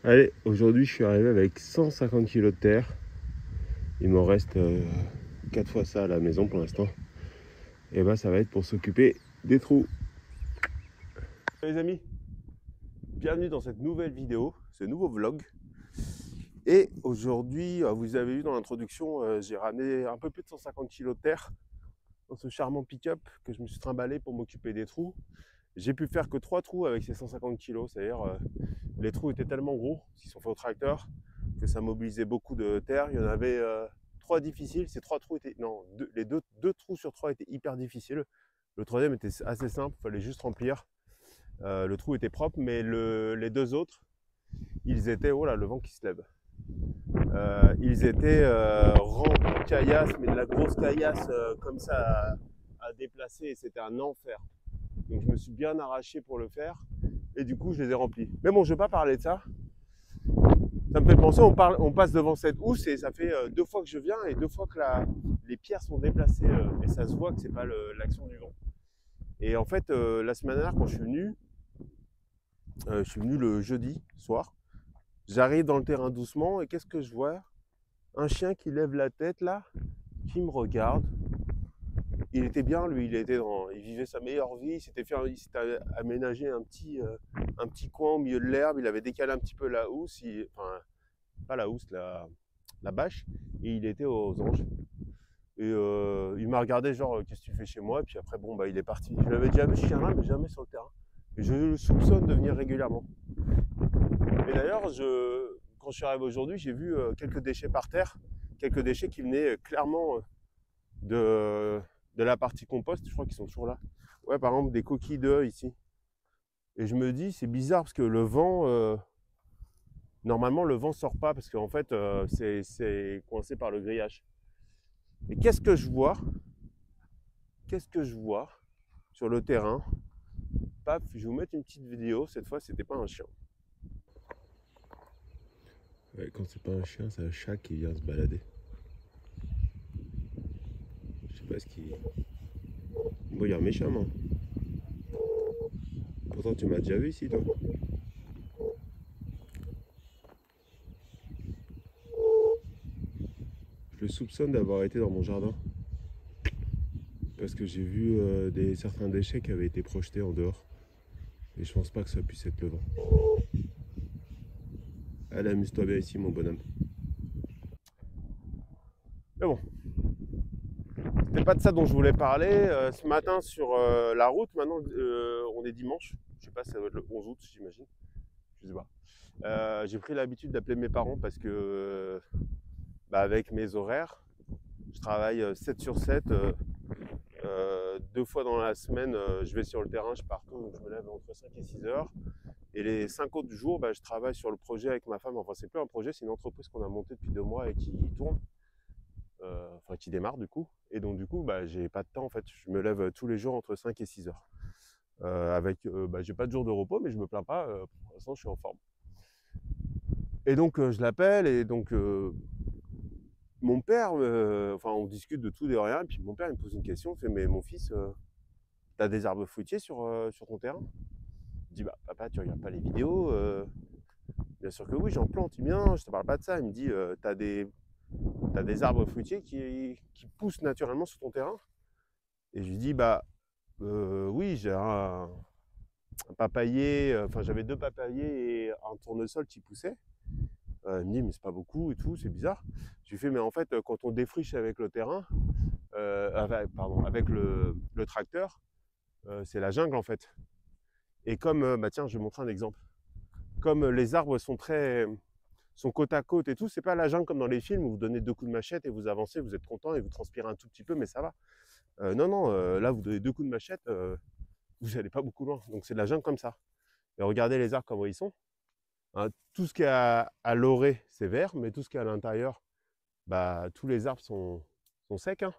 Allez, aujourd'hui je suis arrivé avec 150 kg de terre. Il m'en reste 4 fois ça à la maison pour l'instant. Et bah ça va être pour s'occuper des trous. Les amis, bienvenue dans cette nouvelle vidéo, ce nouveau vlog. Et aujourd'hui, vous avez vu dans l'introduction, j'ai ramené un peu plus de 150 kg de terre dans ce charmant pick-up que je me suis trimballé pour m'occuper des trous. J'ai pu faire que 3 trous avec ces 150 kg, c'est-à-dire les trous étaient tellement gros, s'ils sont faits au tracteur, que ça mobilisait beaucoup de terre. Il y en avait 3 difficiles, ces 3 trous étaient, non, les deux trous sur 3 étaient hyper difficiles. Le troisième était assez simple, il fallait juste remplir. Le trou était propre, mais les deux autres, ils étaient, oh là, le vent qui se lève. Ils étaient remplis de caillasse, mais de la grosse caillasse comme ça à déplacer, et c'était un enfer. Donc je me suis bien arraché pour le faire, et du coup je les ai remplis. Mais bon, je ne vais pas parler de ça. Ça me fait penser, on passe devant cette housse, et ça fait 2 fois que je viens, et 2 fois que les pierres sont déplacées, et ça se voit que c'est pas l'action du vent. Et en fait, la semaine dernière, quand je suis venu le jeudi soir, j'arrive dans le terrain doucement, et qu'est-ce que je vois? Un chien qui lève la tête là, qui me regarde. Il était bien, lui, il vivait sa meilleure vie, il s'était aménagé un petit coin au milieu de l'herbe, il avait décalé un petit peu la housse, enfin, pas la housse, la bâche, et il était aux anges. Et il m'a regardé genre, qu'est-ce que tu fais chez moi? Et puis après, bon, bah, il est parti. Je l'avais déjà vu ce chien-là, mais jamais sur le terrain. Et je le soupçonne de venir régulièrement. Et d'ailleurs, quand je suis arrivé aujourd'hui, j'ai vu quelques déchets par terre, quelques déchets qui venaient clairement de la partie compost. Je crois qu'ils sont toujours là. Ouais, par exemple, des coquilles d'œufs ici. Et je me dis, c'est bizarre parce que le vent, normalement, le vent sort pas parce qu'en fait, c'est coincé par le grillage. Et qu'est-ce que je vois? Qu'est-ce que je vois sur le terrain? Paf, je vais vous mettre une petite vidéo. Cette fois, c'était pas un chien. Ouais, quand c'est pas un chien, c'est un chat qui vient se balader. Je sais pas ce qu'il... Bon, il est méchant, moi. Pourtant, tu m'as déjà vu ici, toi. Je le soupçonne d'avoir été dans mon jardin. Parce que j'ai vu certains déchets qui avaient été projetés en dehors. Et je pense pas que ça puisse être le vent. Allez, amuse-toi bien ici, mon bonhomme. Mais bon, c'était pas de ça dont je voulais parler. Ce matin sur la route, maintenant on est dimanche. Je sais pas, ça doit être le 11 août, j'imagine. Je sais pas. J'ai pris l'habitude d'appeler mes parents parce que avec mes horaires, je travaille 7 sur 7. 2 fois dans la semaine, je vais sur le terrain, je pars tôt, donc je me lève entre 5 et 6 heures. Et les 5 autres jours, je travaille sur le projet avec ma femme. Enfin, c'est plus un projet, c'est une entreprise qu'on a montée depuis 2 mois et qui tourne. Enfin, qui démarre du coup. Et donc, du coup, j'ai pas de temps en fait. Je me lève tous les jours entre 5 et 6 heures. J'ai pas de jour de repos, mais je me plains pas. Pour l'instant, je suis en forme. Et donc, je l'appelle et donc. Mon père, on discute de tout et de rien, et puis mon père il me pose une question, il fait mais mon fils, t'as des arbres fruitiers sur ton terrain? Je dis papa tu regardes pas les vidéos? Bien sûr que oui, j'en plante. Il me dit non, je te parle pas de ça. Il me dit t'as des arbres fruitiers qui poussent naturellement sur ton terrain? Et je lui dis oui, j'ai un papayer, j'avais 2 papayers et un tournesol qui poussaient. Il me dit mais c'est pas beaucoup et tout, c'est bizarre. Je lui fais mais en fait quand on défriche avec le terrain, avec le tracteur, c'est la jungle en fait. Et comme, tiens, je vais montrer un exemple. Comme les arbres sont côte à côte et tout, c'est pas la jungle comme dans les films où vous donnez 2 coups de machette et vous avancez, vous êtes content et vous transpirez un tout petit peu, mais ça va. Non, là vous donnez 2 coups de machette, vous n'allez pas beaucoup loin. Donc c'est de la jungle comme ça. Et regardez les arbres comment ils sont. Hein, tout ce qui est à l'orée, c'est vert, mais tout ce qui est à l'intérieur, tous les arbres sont secs. Hein.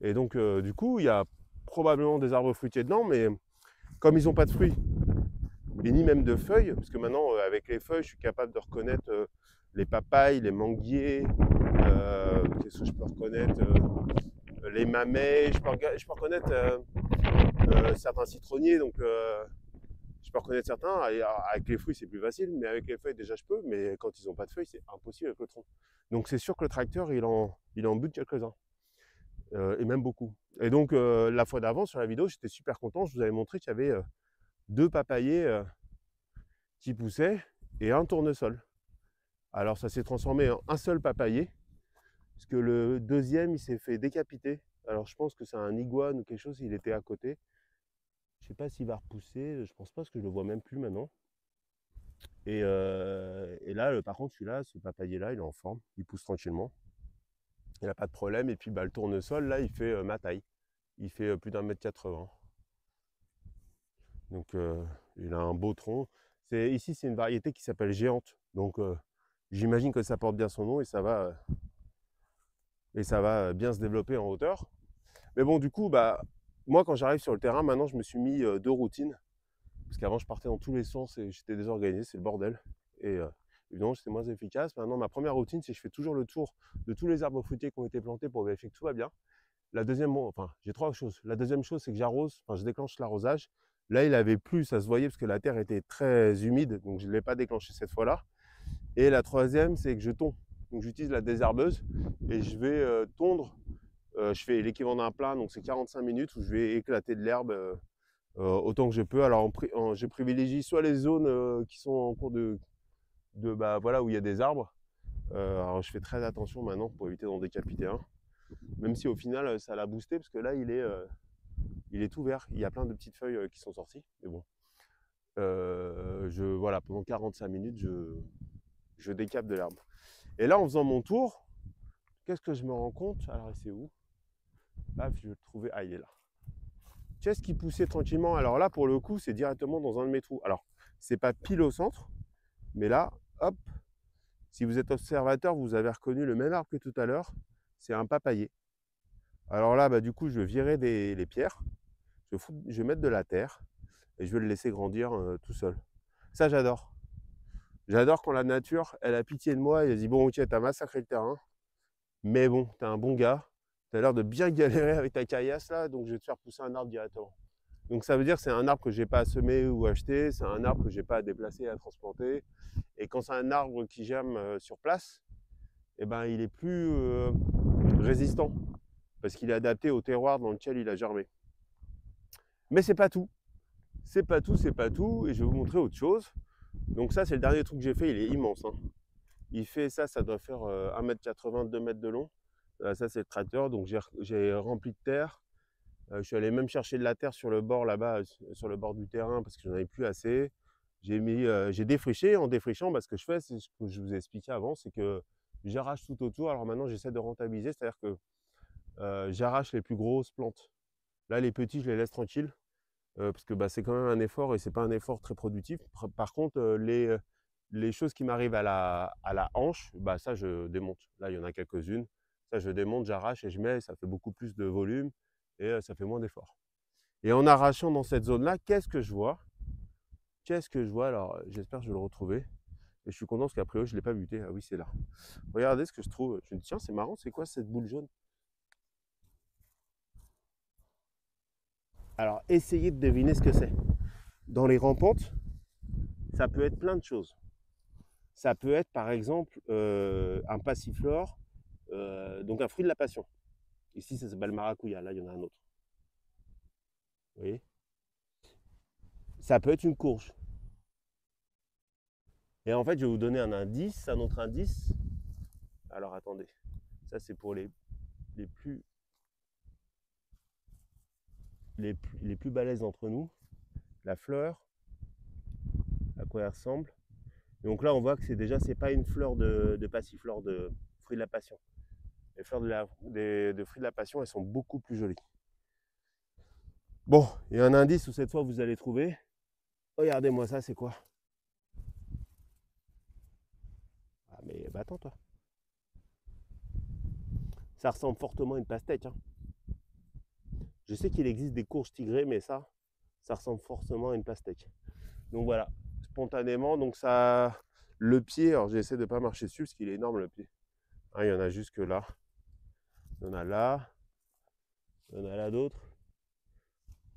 Et donc, du coup, il y a probablement des arbres fruitiers dedans, mais comme ils n'ont pas de fruits, et ni même de feuilles, parce que maintenant, avec les feuilles, je suis capable de reconnaître les papayes, les manguiers, qu'est-ce que je peux reconnaître les mamets, je peux reconnaître certains citronniers, donc Je peux reconnaître certains, et avec les fruits c'est plus facile, mais avec les feuilles déjà je peux, mais quand ils n'ont pas de feuilles c'est impossible avec le tronc. Donc c'est sûr que le tracteur il en bute quelques-uns, et même beaucoup. Et donc la fois d'avant sur la vidéo j'étais super content, je vous avais montré qu'il y avait 2 papayers qui poussaient et un tournesol. Alors ça s'est transformé en un seul papayer, parce que le deuxième il s'est fait décapiter. Alors je pense que c'est un iguane ou quelque chose, il était à côté. Je sais pas s'il va repousser, je pense pas parce que je le vois même plus maintenant. Et là, par contre, celui-là, ce papayer-là, il est en forme, il pousse tranquillement. Il n'a pas de problème. Et puis le tournesol, là, il fait ma taille. Il fait plus d'1,80 m. Donc il a un beau tronc. Ici, c'est une variété qui s'appelle géante. Donc j'imagine que ça porte bien son nom et ça va bien se développer en hauteur. Mais bon, du coup, bah, moi, quand j'arrive sur le terrain, maintenant, je me suis mis 2 routines. Parce qu'avant, je partais dans tous les sens et j'étais désorganisé, c'est le bordel. Et évidemment, j'étais moins efficace. Maintenant, ma première routine, c'est que je fais toujours le tour de tous les arbres fruitiers qui ont été plantés pour vérifier que tout va bien. La deuxième, enfin, j'ai 3 choses. La deuxième chose, c'est que j'arrose, enfin, je déclenche l'arrosage. Là, il avait plu, ça se voyait parce que la terre était très humide, donc je ne l'ai pas déclenché cette fois-là. Et la troisième, c'est que je tonds. Donc j'utilise la désherbeuse et je vais tondre. Je fais l'équivalent d'un plat, donc c'est 45 minutes où je vais éclater de l'herbe autant que je peux. Alors je privilégie soit les zones qui sont en cours bah, voilà, où il y a des arbres. Alors je fais très attention maintenant pour éviter d'en décapiter un. Même si au final ça l'a boosté parce que là il est tout vert. Il y a plein de petites feuilles qui sont sorties. Mais bon. Voilà, pendant 45 minutes je décape de l'herbe. Et là en faisant mon tour, qu'est-ce que je me rends compte? Alors c'est où? Paf, je vais le trouver. Ah, il est là. Qu'est-ce qui poussait tranquillement? Alors là, pour le coup, c'est directement dans un de mes trous. Alors, c'est pas pile au centre, mais là, hop, si vous êtes observateur, vous avez reconnu le même arbre que tout à l'heure. C'est un papayer. Alors là, bah, du coup, je vais virer les pierres, je vais mettre de la terre et je vais le laisser grandir tout seul. Ça, j'adore. J'adore quand la nature, elle a pitié de moi et elle dit bon, ok, t'as massacré le terrain, mais bon, t'es un bon gars, t'as l'air de bien galérer avec ta caillasse là, donc je vais te faire pousser un arbre directement. Donc ça veut dire que c'est un arbre que je n'ai pas à semer ou acheter, c'est un arbre que je n'ai pas à déplacer, à transplanter. Et quand c'est un arbre qui germe sur place, eh ben, il est plus résistant parce qu'il est adapté au terroir dans lequel il a germé. Mais c'est pas tout. C'est pas tout, c'est pas tout. Et je vais vous montrer autre chose. Donc ça, c'est le dernier truc que j'ai fait. Il est immense. Hein. Il fait ça, ça doit faire 1,80 m, 2 mètres de long. Ça, c'est le tracteur. Donc j'ai rempli de terre. Je suis allé même chercher de la terre sur le bord là-bas, sur le bord du terrain, parce que j'en avais plus assez. J'ai défriché. En défrichant, bah, ce que je fais, c'est ce que je vous ai expliqué avant, c'est que j'arrache tout autour. Alors maintenant, j'essaie de rentabiliser, c'est-à-dire que j'arrache les plus grosses plantes. Là, les petits, je les laisse tranquilles, parce que bah, c'est quand même un effort et c'est pas un effort très productif. Par contre, les choses qui m'arrivent à la hanche, bah, ça, je démonte. Là, il y en a quelques-unes. Ça, je démonte, j'arrache et je mets, ça fait beaucoup plus de volume et ça fait moins d'effort. Et en arrachant dans cette zone-là, qu'est-ce que je vois? Qu'est-ce que je vois? Alors, j'espère que je vais le retrouver. Et je suis content parce qu'après, je ne l'ai pas buté. Ah oui, c'est là. Regardez ce que je trouve. Je me dis, tiens, c'est marrant, c'est quoi cette boule jaune? Alors, essayez de deviner ce que c'est. Dans les rampantes, ça peut être plein de choses. Ça peut être, par exemple, un passiflore, donc un fruit de la passion. Ici, ça s'appelle maracuya. Là, il y en a un autre. Vous voyez? Ça peut être une courge. Et en fait, je vais vous donner un indice, un autre indice. Alors, attendez. Ça, c'est pour les plus balèzes d'entre nous. La fleur, à quoi elle ressemble. Donc là, on voit que c'est pas une fleur de passiflore, de fruit de la passion. Les fleurs de fruits de la passion, elles sont beaucoup plus jolies. Bon, il y a un indice où cette fois vous allez trouver. Regardez-moi ça, c'est quoi? Ah mais bah attends toi. Ça ressemble fortement à une pastèque. Hein. Je sais qu'il existe des courges tigrées, mais ça ressemble forcément à une pastèque. Donc voilà, spontanément, donc ça, le pied, alors j'essaie de ne pas marcher dessus parce qu'il est énorme le pied. Hein, il y en a jusque là. Il y en a là. Il y en a là d'autres.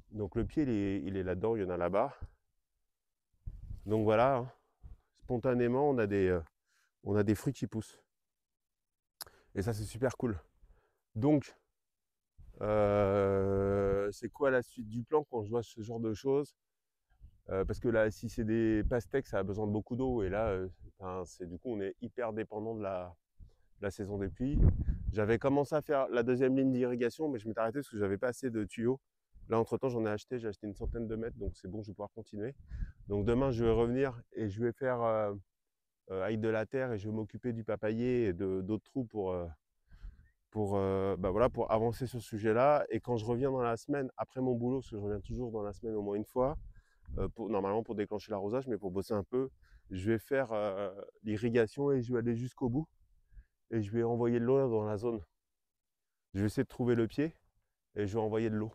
Donc le pied, il est là-dedans, il y en a là-bas. Donc voilà, hein, spontanément, on a des fruits qui poussent. Et ça, c'est super cool. Donc, c'est quoi la suite du plan quand je vois ce genre de choses? Parce que là, si c'est des pastèques, ça a besoin de beaucoup d'eau. Et là, du coup, on est hyper dépendant de la saison des pluies. J'avais commencé à faire la deuxième ligne d'irrigation, mais je m'étais arrêté parce que j'avais pas assez de tuyaux. Là, entre-temps, j'ai acheté une centaine de mètres, donc c'est bon, je vais pouvoir continuer. Donc demain, je vais revenir et je vais faire avec de la terre et je vais m'occuper du papayer et d'autres trous voilà, pour avancer sur ce sujet-là. Et quand je reviens dans la semaine, après mon boulot, parce que je reviens toujours dans la semaine au moins une fois, normalement pour déclencher l'arrosage, mais pour bosser un peu, je vais faire l'irrigation et je vais aller jusqu'au bout et je vais envoyer de l'eau dans la zone. Je vais essayer de trouver le pied et je vais envoyer de l'eau.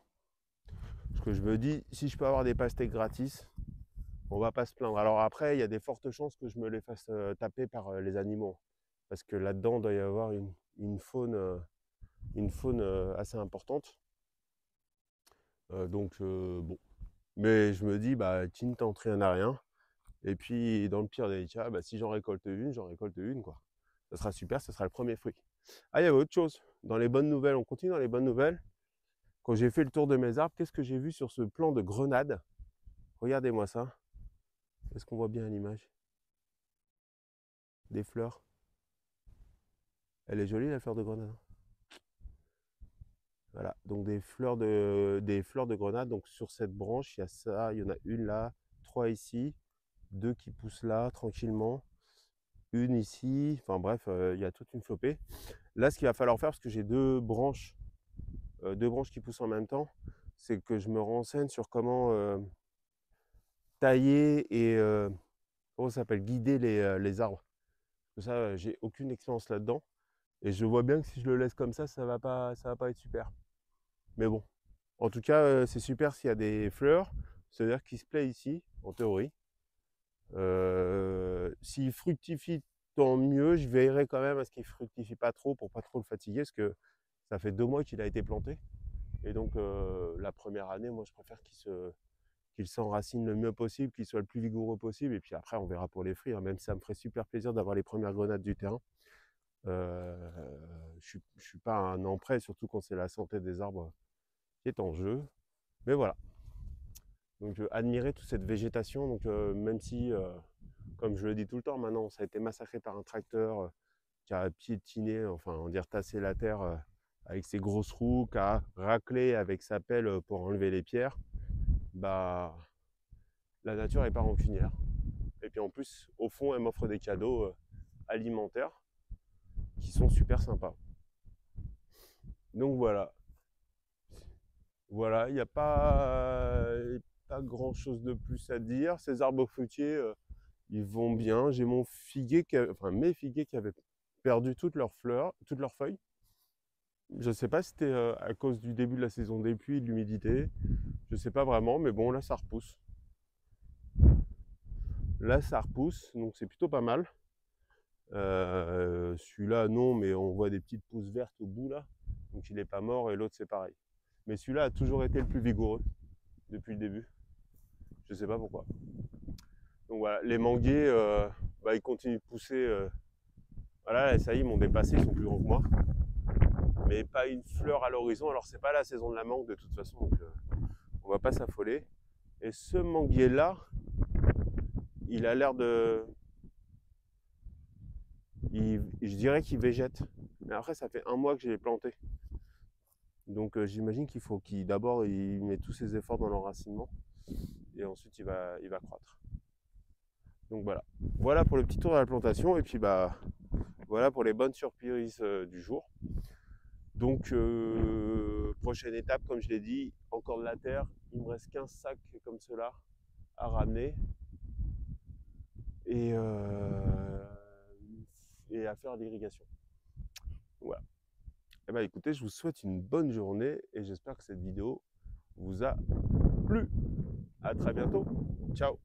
Parce que je me dis, si je peux avoir des pastèques gratis, on va pas se plaindre. Alors après, il y a des fortes chances que je me les fasse taper par les animaux. Parce que là-dedans, il doit y avoir une faune assez importante. Donc bon. Mais je me dis, bah, qui ne tente rien à rien. Et puis, dans le pire des cas, bah, si j'en récolte une, j'en récolte une, quoi. Ça sera super, ça sera le premier fruit. Ah, il y avait autre chose. Dans les bonnes nouvelles, on continue dans les bonnes nouvelles. Quand j'ai fait le tour de mes arbres, qu'est-ce que j'ai vu sur ce plan de grenade? Regardez-moi ça. Est-ce qu'on voit bien l'image? Des fleurs. Elle est jolie, la fleur de grenade. Voilà, donc des fleurs de grenade. Donc sur cette branche, il y a ça, il y en a une là, 3 ici, 2 qui poussent là, tranquillement, une ici, enfin bref, il y a toute une flopée. Là, ce qu'il va falloir faire, parce que j'ai deux branches qui poussent en même temps, c'est que je me renseigne sur comment tailler et comment ça s'appelle, guider les arbres. Parce que ça, j'ai aucune expérience là-dedans. Et je vois bien que si je le laisse comme ça va pas être super. Mais bon, en tout cas, c'est super s'il y a des fleurs. C'est-à-dire qu'il se plaît ici, en théorie. S'il fructifie, tant mieux. Je veillerai quand même à ce qu'il ne fructifie pas trop pour pas trop le fatiguer. Parce que ça fait 2 mois qu'il a été planté. Et donc, la première année, moi, je préfère qu'il s'enracine le mieux possible, qu'il soit le plus vigoureux possible. Et puis après, on verra pour les fruits. Hein. Même si ça me ferait super plaisir d'avoir les premières grenades du terrain. Je ne suis pas un an près, surtout quand c'est la santé des arbres qui est en jeu. Mais voilà. Donc admirer toute cette végétation, donc même si, comme je le dis tout le temps maintenant, ça a été massacré par un tracteur qui a piétiné, enfin on dirait tassé la terre avec ses grosses roues, qui a raclé avec sa pelle pour enlever les pierres, bah la nature n'est pas rancunière. Et puis en plus, au fond, elle m'offre des cadeaux alimentaires qui sont super sympas. Donc voilà. Voilà, il n'y a pas grand chose de plus à dire. Ces arbres fruitiers, ils vont bien. J'ai mon figuier, enfin mes figuiers qui avaient perdu toutes leurs fleurs, toutes leurs feuilles. Je ne sais pas si c'était à cause du début de la saison des pluies, de l'humidité. Je ne sais pas vraiment, mais bon, là ça repousse. Là ça repousse, donc c'est plutôt pas mal. Celui-là, non, mais on voit des petites pousses vertes au bout là. Donc il n'est pas mort et l'autre c'est pareil. Mais celui-là a toujours été le plus vigoureux depuis le début. Je ne sais pas pourquoi. Donc voilà, les manguiers, ils continuent de pousser. Voilà, ça y est, ils m'ont dépassé, ils sont plus grands que moi. Mais pas une fleur à l'horizon. Alors c'est pas la saison de la mangue de toute façon, donc on va pas s'affoler. Et ce manguier là, il a l'air de, je dirais qu'il végète. Mais après ça fait 1 mois que je l'ai planté. Donc j'imagine qu'il faut qu'il d'abord il met tous ses efforts dans l'enracinement et ensuite il va croître. Donc voilà. Voilà pour le petit tour de la plantation et puis voilà pour les bonnes surprises du jour. Donc prochaine étape, comme je l'ai dit, encore de la terre. Il me reste 15 sacs comme cela à ramener et à faire l'irrigation. Voilà. Eh bien écoutez, je vous souhaite une bonne journée et j'espère que cette vidéo vous a plu. À très bientôt. Ciao.